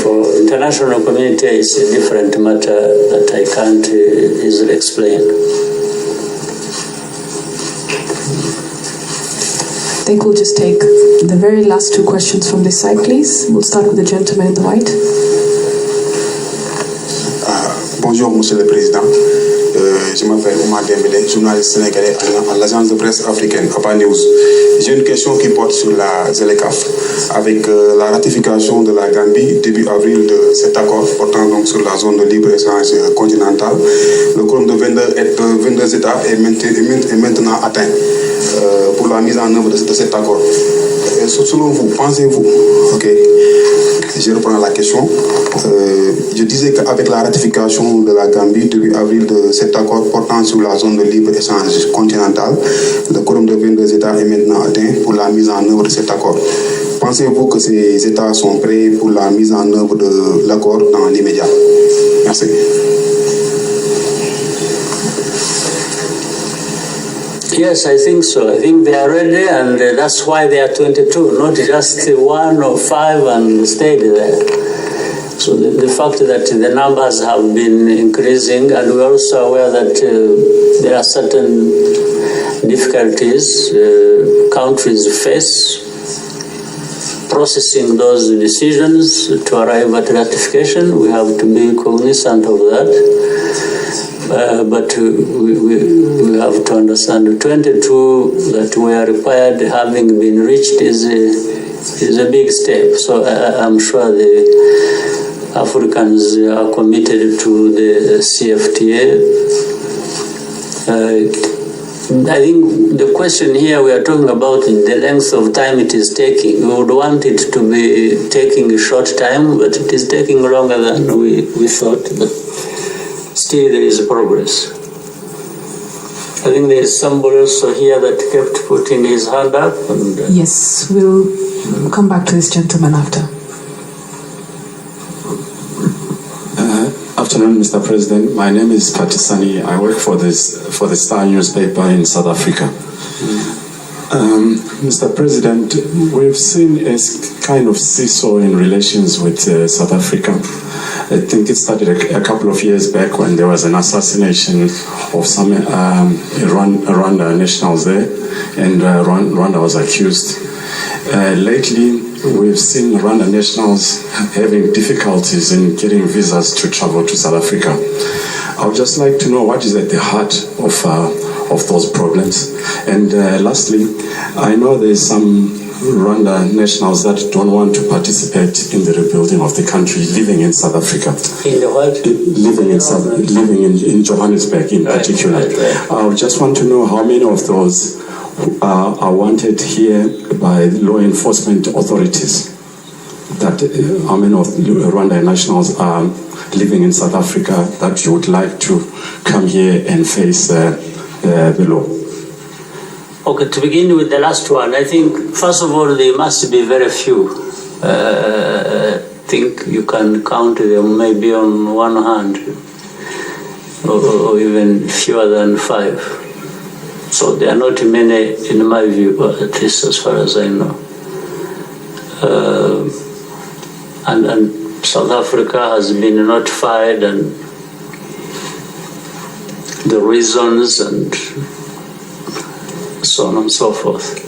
For international community, it's a different matter that I can't easily explain. I think we'll just take the very last two questions from this side, please. We'll start with the gentleman in the white. Bonjour, Monsieur le Président. Je m'appelle Omar Dembélé, journaliste sénégalais à l'agence de presse africaine, APA News. J'ai une question qui porte sur la ZLECAf. Avec la ratification de la Gambie début avril de cet accord portant donc sur la zone de libre-échange continentale, le quorum de 22 États est maintenant atteint pour la mise en œuvre de cet accord. Selon vous, pensez-vous, ok, je reprends la question, je disais qu'avec la ratification de la Gambie début avril de cet accord portant sur la zone de libre-échange continentale, le quorum de 22 États est maintenant atteint pour la mise en œuvre de cet accord. Pensez-vous que ces États sont prêts pour la mise en œuvre de l'accord dans l'immédiat? Merci. Yes, I think so. I think they are ready, and that's why they are 22, not just 1 or 5 and stayed there. So the fact that the numbers have been increasing, and we're also aware that there are certain difficulties countries face processing those decisions to arrive at ratification. We have to be cognizant of that. But we have to understand 22 that we are required having been reached is a big step. So I'm sure the Africans are committed to the CFTA. I think the question here we are talking about the length of time it is taking. We would want it to be taking a short time, but it is taking longer than we thought. But still there is progress. I think there is somebody also here that kept putting his hand up. And, yes, we'll come back to this gentleman after. Afternoon, Mr. President. My name is Patisani. I work for the Star newspaper in South Africa. Mr. President, we've seen a kind of seesaw in relations with South Africa. I think it started a couple of years back when there was an assassination of some Rwanda nationals there, and Rwanda was accused. Lately, we've seen Rwanda nationals having difficulties in getting visas to travel to South Africa. I would just like to know what is at the heart of those problems. And lastly, I know there's some Rwanda nationals that don't want to participate in the rebuilding of the country living in South Africa. In the what? Living in Johannesburg in particular. Right. I just want to know how many of those are wanted here by law enforcement authorities. That how many of Rwanda nationals are living in South Africa that you would like to come here and face the law? Okay, to begin with the last one, I think, first of all, there must be very few. I think you can count them maybe on one hand, or even fewer than 5. So there are not many, in my view, at least as far as I know. And South Africa has been notified, and the reasons and so on and so forth.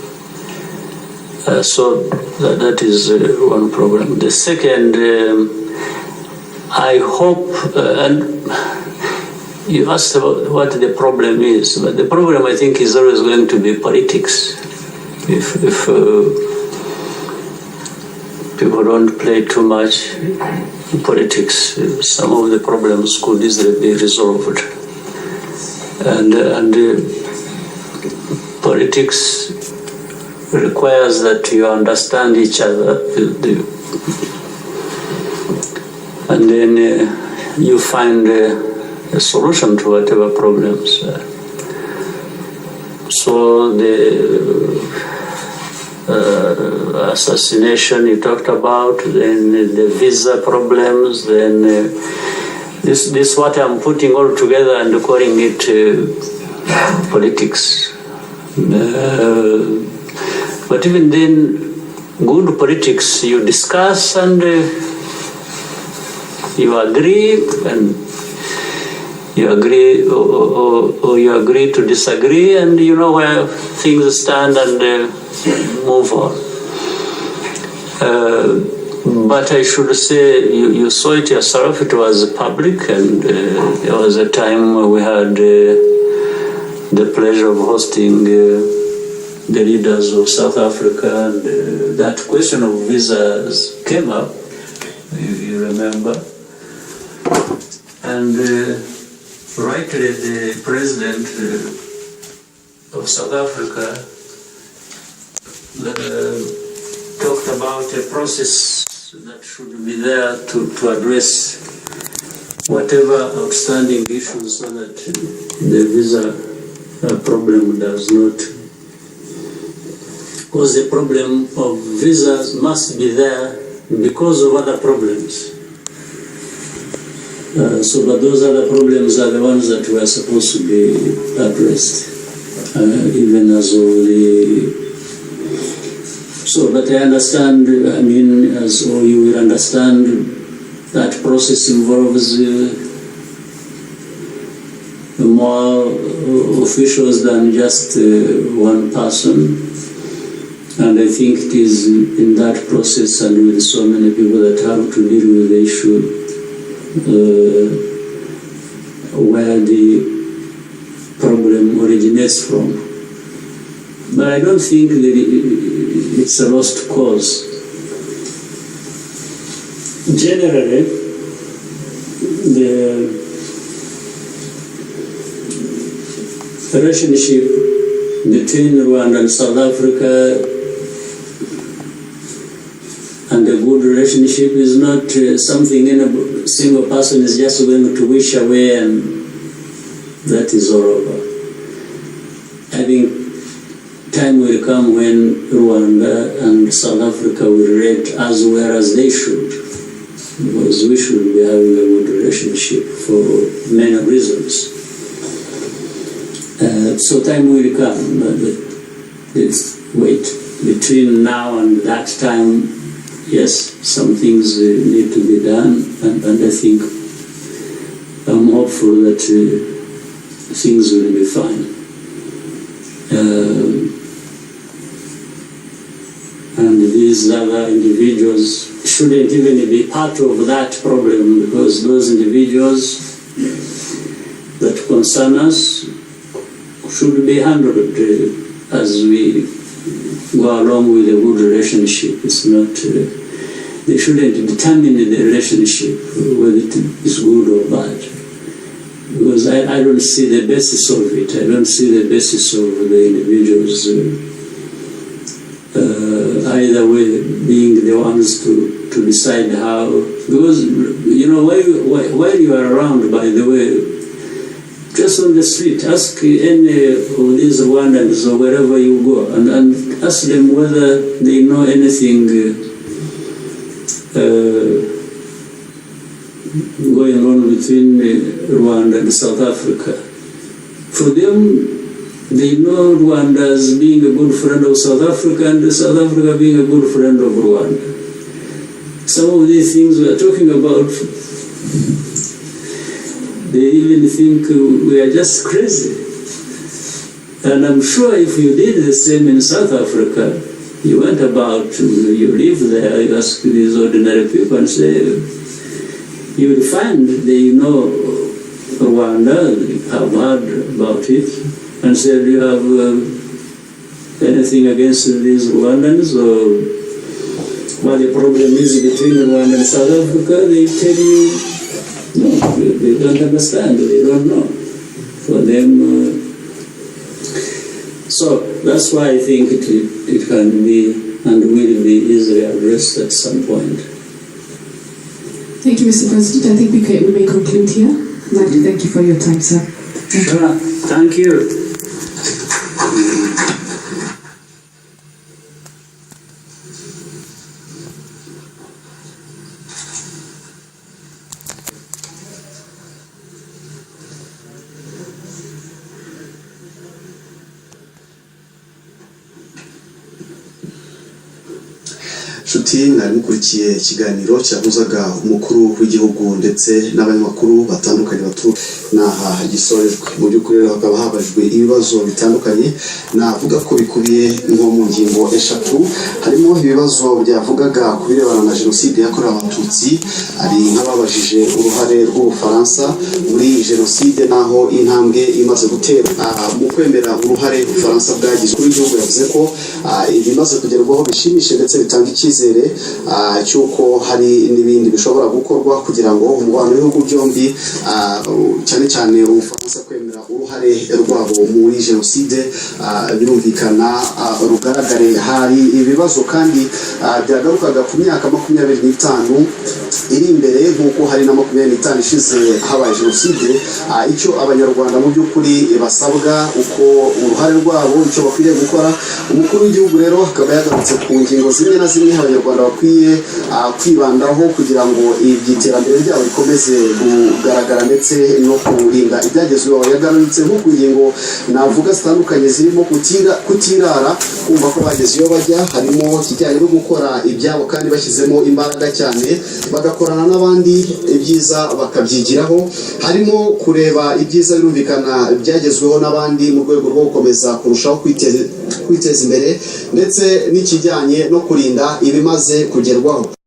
So that is one problem. The second, I hope, and you asked about what the problem is, but the problem I think is always going to be politics. If people don't play too much in politics, some of the problems could easily be resolved. And politics requires that you understand each other, and then you find a solution to whatever problems. So assassination you talked about, then the visa problems, then this what I'm putting all together and calling it politics. But even then, good politics, you discuss and you agree, and you agree or you agree to disagree, and you know where things stand and move on. But I should say, you saw it yourself, it was public, and there was a time where we had the pleasure of hosting the leaders of South Africa, and that question of visas came up, you remember. And rightly, the president of South Africa talked about a process that should be there to address whatever outstanding issues so that the visa problem does not, because the problem of visas must be there because of other problems. So but those other problems are the ones that were supposed to be addressed, even as of the. So, but I understand, I mean, as all you will understand, that process involves more officials than just one person. And I think it is in that process and with so many people that have to deal with the issue where the problem originates from. But I don't think that it's a lost cause. Generally, the relationship between Rwanda and South Africa, and a good relationship, is not something any single person is just going to wish away and that is all over. I think time will come when Rwanda and South Africa will relate as well as they should, because we should be having a good relationship for many reasons. So time will come, but let's wait. Between now and that time, yes, some things need to be done, and I think I'm hopeful that things will be fine. And these other individuals shouldn't even be part of that problem, because those individuals that concern us should be handled as we go along with a good relationship. It's not, they shouldn't determine the relationship, whether it is good or bad. Because I don't see the basis of it. I don't see the basis of the individuals either way being the ones to decide how. Because, you know, while you are around, by the way, just on the street, ask any of these Rwandans or wherever you go, and ask them whether they know anything going on between Rwanda and South Africa. For them, they know Rwanda as being a good friend of South Africa, and South Africa being a good friend of Rwanda. Some of these things we are talking about, they even think we are just crazy. And I'm sure if you did the same in South Africa, you went about, you live there, you ask these ordinary people and say, you will find they know Rwanda, have heard about it, and said, do you have anything against these Rwandans, or what the problem is between Rwanda and South Africa? They tell you, no, they don't understand, they don't know. For them, so that's why I think it can be and will be easily addressed at some point. Thank you, Mr. President. I think we may conclude here. I'd like to thank you for your time, sir. Thank you. inshuti mwari mukurikiye ikiganiro cyahuzaga umukuru w'igihugu ndetse n'abanyamakuru batandukanye batu naha gisorejwe mu by'ukuri rero hakaba habajwe ibibazo bitandukanye navuga ko bikubiye nko mu ngingo eshatu harimo ibibazo byavugaga ku birebana na jenoside yakorewe abatutsi ari nk'ababajije uruhare rw'Ubufaransa muri jenoside naho intambwe imaze gutera mu kwemera uruhare Ubufaransa bwagize kuri igihugu yavuze ko ibimaze kugerwaho bishimishe ndetse bitanga icyizere cyuko hari n'ibindi bishobora gukorwa kugira ngo umubano w'ibihugu byombi cyane cyane Ubufaransa kwemera uruhare rwabo muri jenoside birumvikana rugaragare. Hari ibibazo kandi byagarukaga ku myaka 25 iri imbere nk'uko hari na 25 ishize habaye jenoside, icyo abanyarwanda mu by'ukuri basabwa uko uruhare rwabo icyo bakwiriye gukora. Umukuru w'igihugu rero akaba yagarutse ku ngingo zimwe na zimwe abanyarwanda bakwiye kwibandaho kugira ngo iby'iterambere ryabo rikomeze kugaragara ndetse no kurinda ibyagezweho. Yagarutse nko ku ngingo navuga zitandukanye zirimo kutirara, kumva ko bageze iyo bajya, harimo kijyanye no gukora ibyabo kandi bashyizemo imbaraga cyane bagakorana n'abandi ibyiza bakabyigiraho, harimo kureba ibyiza birumvikana byagezweho n'abandi mu rwego rwo gukomeza kurushaho kwiteza imbere ndetse n'ikijyanye no kurinda ibimaze kugerwaho.